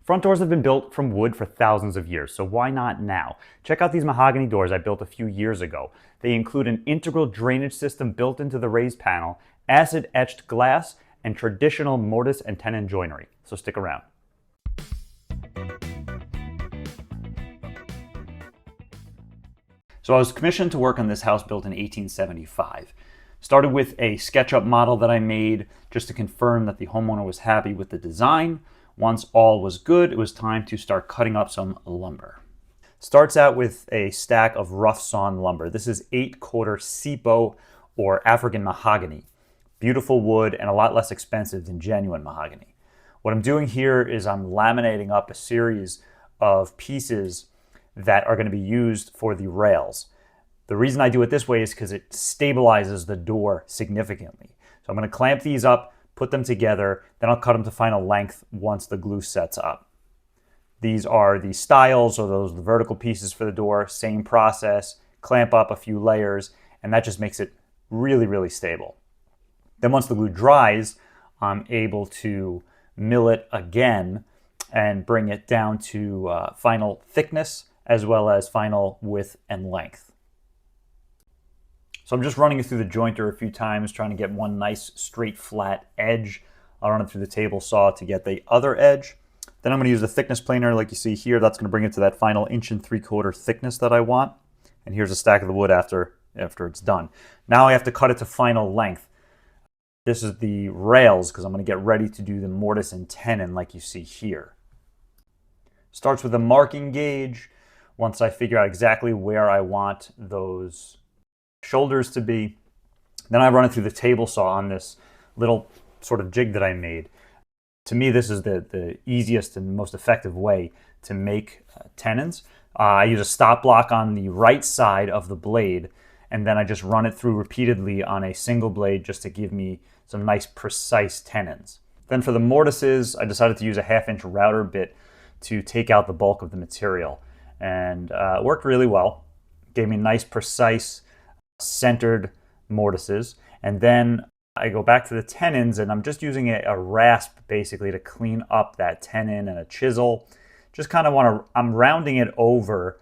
Front doors have been built from wood for thousands of years, so why not now? Check out these mahogany doors I built a few years ago. They include an integral drainage system built into the raised panel, acid-etched glass, and traditional mortise and tenon joinery. So stick around. So I was commissioned to work on this house built in 1875. Started with a SketchUp model that I made just to confirm that the homeowner was happy with the design. Once all was good, it was time to start cutting up some lumber. Starts out with a stack of rough sawn lumber. This is 8-quarter Sipo or African mahogany. Beautiful wood and a lot less expensive than genuine mahogany. What I'm doing here is I'm laminating up a series of pieces that are going to be used for the rails. The reason I do it this way is because it stabilizes the door significantly. So I'm going to clamp these up, put them together, then I'll cut them to final length once the glue sets up. These are the stiles, or those are the vertical pieces for the door. Same process, clamp up a few layers, and that just makes it really, really stable. Then once the glue dries, I'm able to mill it again and bring it down to final thickness as well as final width and length. So I'm just running it through the jointer a few times, trying to get one nice straight flat edge. I'll run it through the table saw to get the other edge. Then I'm going to use the thickness planer like you see here. That's going to bring it to that final 1 3/4 thickness that I want. And here's a stack of the wood after it's done. Now I have to cut it to final length. This is the rails because I'm going to get ready to do the mortise and tenon like you see here. Starts with a marking gauge. Once I figure out exactly where I want those shoulders to be, then I run it through the table saw on this little sort of jig that I made. To me, this is the easiest and most effective way to make tenons. I use a stop block on the right side of the blade, and then I just run it through repeatedly on a single blade just to give me some nice precise tenons. Then for the mortises, I decided to use a 1/2-inch router bit to take out the bulk of the material, and it worked really well. Gave me nice precise centered mortises. And then I go back to the tenons, and I'm just using a rasp basically to clean up that tenon, and a chisel. Just kind of I'm rounding it over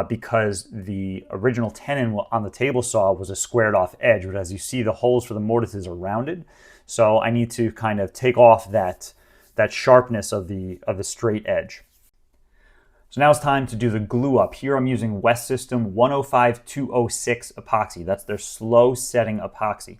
because the original tenon on the table saw was a squared off edge, but as you see, the holes for the mortises are rounded. So I need to kind of take off that sharpness of the straight edge. So now it's time to do the glue up. Here I'm using West System 105-206 epoxy. That's their slow setting epoxy.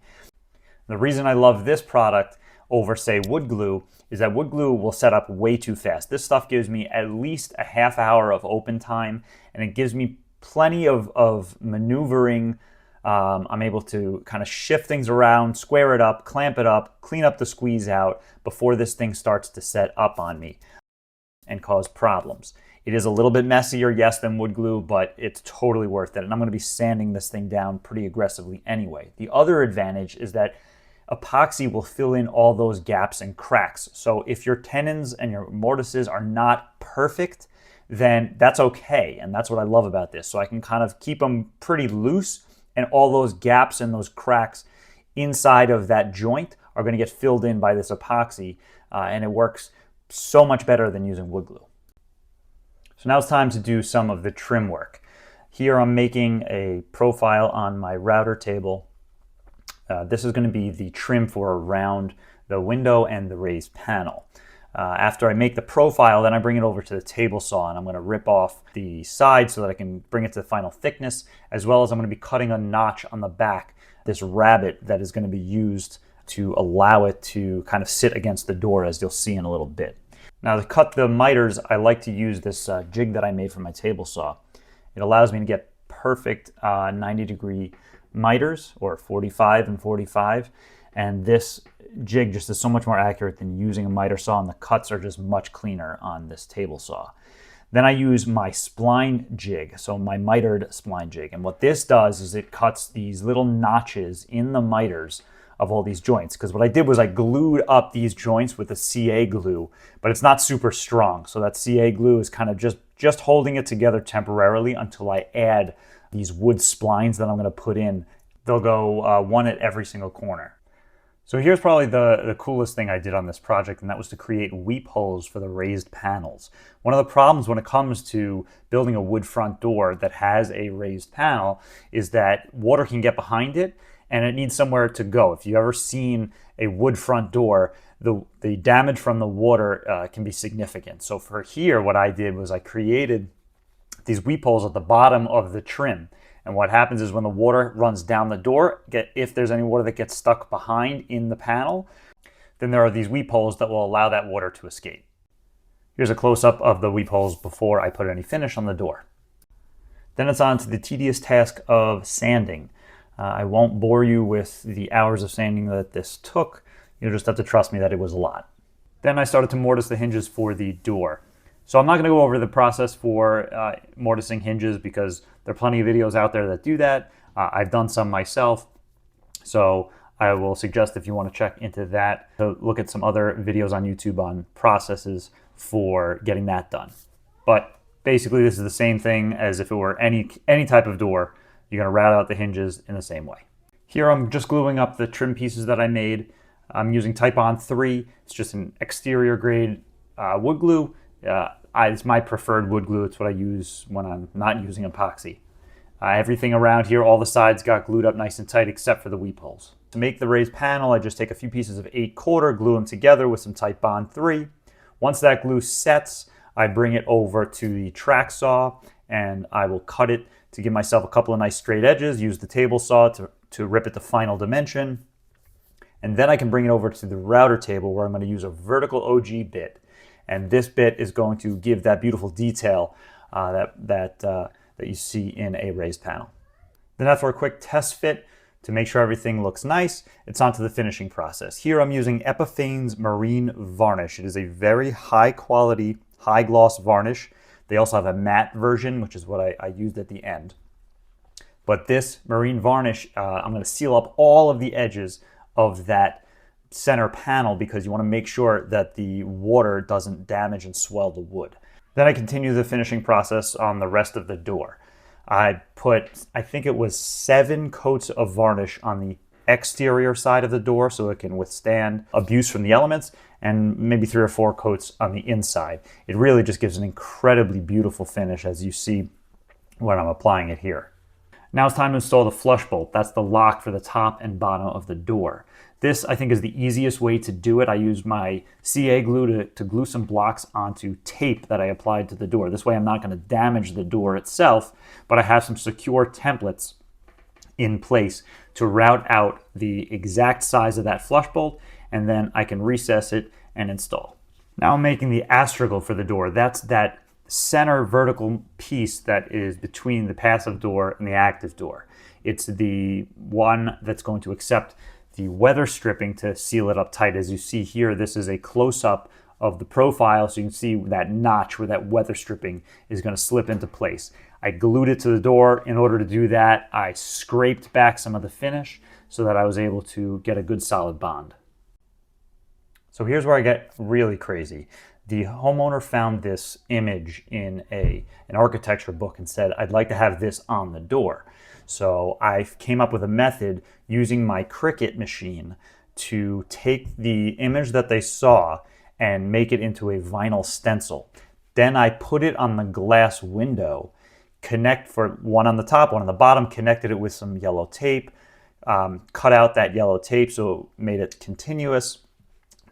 The reason I love this product over, say, wood glue is that wood glue will set up way too fast. This stuff gives me at least a 1/2 hour of open time, and it gives me plenty of maneuvering. I'm able to kind of shift things around, square it up, clamp it up, clean up the squeeze out before this thing starts to set up on me and cause problems. It is a little bit messier, yes, than wood glue, but it's totally worth it. And I'm going to be sanding this thing down pretty aggressively anyway. The other advantage is that epoxy will fill in all those gaps and cracks. So if your tenons and your mortises are not perfect, then that's okay. And that's what I love about this. So I can kind of keep them pretty loose, and all those gaps and those cracks inside of that joint are going to get filled in by this epoxy. And it works so much better than using wood glue. So now it's time to do some of the trim work. Here I'm making a profile on my router table. This is going to be the trim for around the window and the raised panel. After I make the profile, then I bring it over to the table saw, and I'm going to rip off the side so that I can bring it to the final thickness, as well as I'm going to be cutting a notch on the back, this rabbet that is going to be used to allow it to kind of sit against the door, as you'll see in a little bit. Now to cut the miters, I like to use this jig that I made for my table saw. It allows me to get perfect 90-degree miters, or 45 and 45, and this jig just is so much more accurate than using a miter saw, and the cuts are just much cleaner on this table saw. Then I use my spline jig, so my mitered spline jig, and what this does is it cuts these little notches in the miters of all these joints, because what I did was I glued up these joints with a CA glue, but it's not super strong, so that CA glue is kind of just holding it together temporarily until I add these wood splines that I'm going to put in. They'll go one at every single corner. So here's probably the coolest thing I did on this project, and that was to create weep holes for the raised panels. One of the problems when it comes to building a wood front door that has a raised panel is that water can get behind it and it needs somewhere to go. If you've ever seen a wood front door, the damage from the water can be significant. So for here, what I did was I created these weep holes at the bottom of the trim. And what happens is when the water runs down the door, if there's any water that gets stuck behind in the panel, then there are these weep holes that will allow that water to escape. Here's a close-up of the weep holes before I put any finish on the door. Then it's on to the tedious task of sanding. I won't bore you with the hours of sanding that this took. You'll just have to trust me that it was a lot. Then I started to mortise the hinges for the door. So I'm not going to go over the process for mortising hinges because there are plenty of videos out there that do that. I've done some myself. So I will suggest if you want to check into that, to look at some other videos on YouTube on processes for getting that done. But basically this is the same thing as if it were any type of door. You're going to route out the hinges in the same way. Here I'm just gluing up the trim pieces that I made. I'm using Type-On 3. It's just an exterior grade wood glue. It's my preferred wood glue. It's what I use when I'm not using epoxy. Everything around here, all the sides got glued up nice and tight except for the weep holes. To make the raised panel, I just take a few pieces of 8/4, glue them together with some Type-On 3. Once that glue sets, I bring it over to the track saw and I will cut it to give myself a couple of nice straight edges, use the table saw to rip it to final dimension. And then I can bring it over to the router table where I'm going to use a vertical OG bit. And this bit is going to give that beautiful detail that you see in a raised panel. Then after a quick test fit to make sure everything looks nice, it's on to the finishing process. Here I'm using Epifanes Marine Varnish. It is a very high quality, high gloss varnish. They also have a matte version, which is what I used at the end. But this marine varnish, I'm going to seal up all of the edges of that center panel because you want to make sure that the water doesn't damage and swell the wood. Then I continue the finishing process on the rest of the door. I put, I think it was 7 coats of varnish on the exterior side of the door so it can withstand abuse from the elements, and maybe 3 or 4 coats on the inside. It really just gives an incredibly beautiful finish as you see when I'm applying it here. Now it's time to install the flush bolt. That's the lock for the top and bottom of the door. This, I think, is the easiest way to do it. I used my CA glue to glue some blocks onto tape that I applied to the door. This way I'm not going to damage the door itself, but I have some secure templates in place to route out the exact size of that flush bolt, and then I can recess it and install. Now I'm making the astragal for the door. That's that center vertical piece that is between the passive door and the active door. It's the one that's going to accept the weather stripping to seal it up tight. As you see here, this is a close-up of the profile, so you can see that notch where that weather stripping is going to slip into place. I glued it to the door. In order to do that, I scraped back some of the finish so that I was able to get a good solid bond. So here's where I get really crazy. The homeowner found this image in an architecture book and said, I'd like to have this on the door. So I came up with a method using my Cricut machine to take the image that they saw and make it into a vinyl stencil. Then I put it on the glass window, connect for one on the top, one on the bottom, connected it with some yellow tape, cut out that yellow tape so it made it continuous.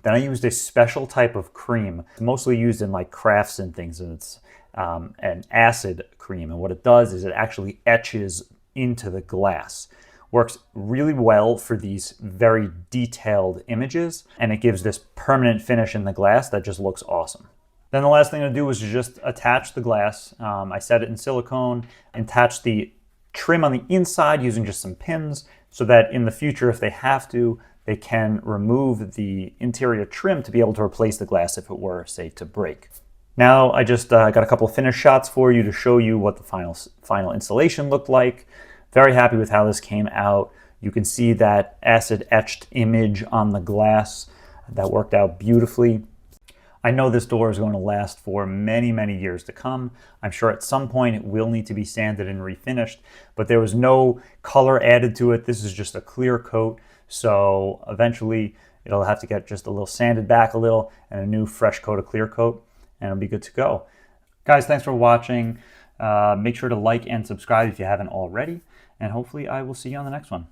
Then I used a special type of cream, mostly used in like crafts and things, and it's an acid cream. And what it does is it actually etches into the glass. Works really well for these very detailed images, and it gives this permanent finish in the glass that just looks awesome. Then the last thing to do was to just attach the glass. I set it in silicone, attach the trim on the inside using just some pins so that in the future, if they have to, they can remove the interior trim to be able to replace the glass if it were, say, to break. Now I just got a couple of finish shots for you to show you what the final installation looked like. Very happy with how this came out. You can see that acid etched image on the glass. That worked out beautifully. I know this door is going to last for many, many years to come. I'm sure at some point it will need to be sanded and refinished, but there was no color added to it. This is just a clear coat. So eventually it'll have to get just a little sanded back a little and a new fresh coat of clear coat, and it'll be good to go. Guys, thanks for watching. Make sure to like and subscribe if you haven't already, and hopefully I will see you on the next one.